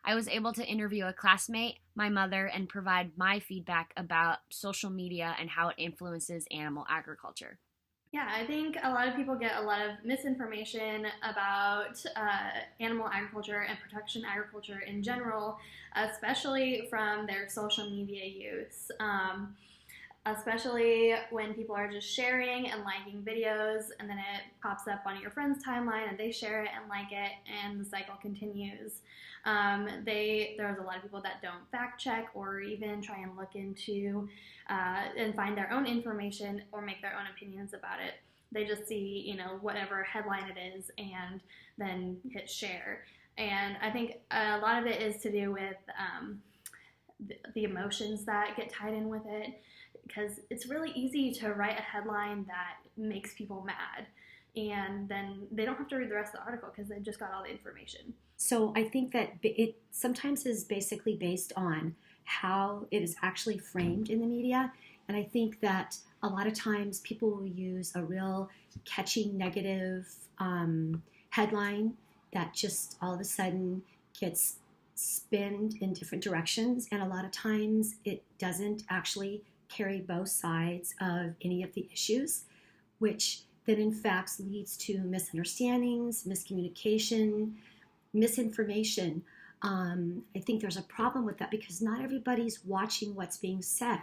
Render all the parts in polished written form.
I was able to interview a classmate, my mother, and provide my feedback about social media and how it influences animal agriculture. Yeah, I think a lot of people get a lot of misinformation about animal agriculture and production agriculture in general, especially from their social media use. Especially when people are just sharing and liking videos, and then it pops up on your friend's timeline and they share it and like it, and the cycle continues. There's a lot of people that don't fact check or even try and look into and find their own information or make their own opinions about it. They just see, whatever headline it is and then hit share. And I think a lot of it is to do with the emotions that get tied in with it, because it's really easy to write a headline that makes people mad, and then they don't have to read the rest of the article because they just got all the information. So I think that it sometimes is basically based on how it is actually framed in the media. And I think that a lot of times people will use a real catchy negative headline that just all of a sudden gets spinned in different directions. And a lot of times it doesn't actually carry both sides of any of the issues, which then in fact leads to misunderstandings, miscommunication, misinformation. I think there's a problem with that because not everybody's watching what's being said.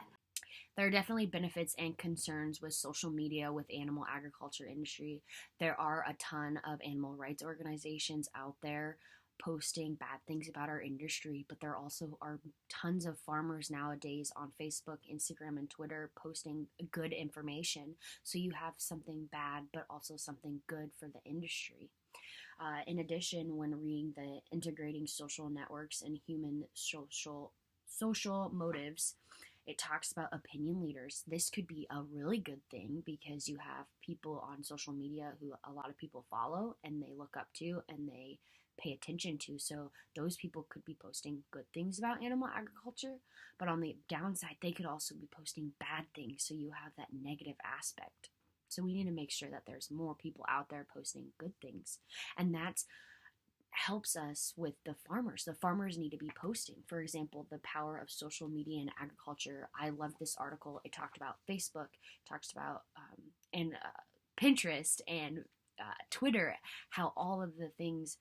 There are definitely benefits and concerns with social media with animal agriculture industry. There are a ton of animal rights organizations out there posting bad things about our industry, but there also are tons of farmers nowadays on Facebook, Instagram, and Twitter posting good information. So you have something bad, but also something good for the industry. In addition, when reading the Integrating Social Networks and Human Social Motives, it talks about opinion leaders. This could be a really good thing because you have people on social media who a lot of people follow and they look up to and they pay attention to. So those people could be posting good things about animal agriculture, but on the downside, they could also be posting bad things. So you have that negative aspect. So we need to make sure that there's more people out there posting good things. And that's helps us with the farmers. The farmers need to be posting. For example, the power of social media and agriculture. I love this article. It talked about Facebook, talks about and Pinterest and Twitter, how all of the things,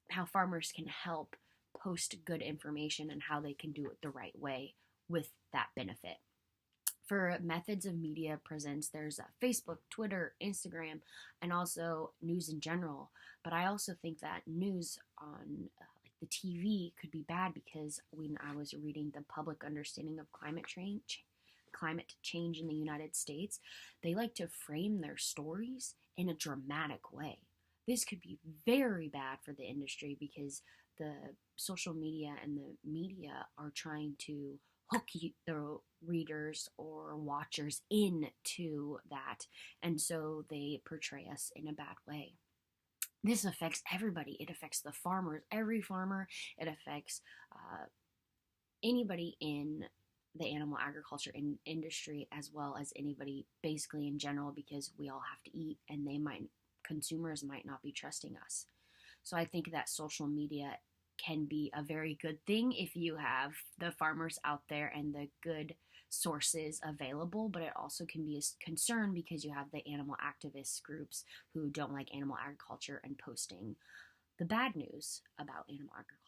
how farmers can help post good information and how they can do it the right way with that benefit. For methods of media presence, there's Facebook, Twitter, Instagram, and also news in general. But I also think that news on like the TV could be bad because when I was reading the Public Understanding of climate change in the United States, they like to frame their stories in a dramatic way. This could be very bad for the industry because the social media and the media are trying to hook the readers or watchers into that, and so they portray us in a bad way. This affects everybody. It affects the farmers, every farmer. It affects anybody in the animal agriculture industry, as well as anybody basically in general, because we all have to eat, and consumers might not be trusting us. So I think that social media can be a very good thing if you have the farmers out there and the good sources available, but it also can be a concern because you have the animal activist groups who don't like animal agriculture and posting the bad news about animal agriculture.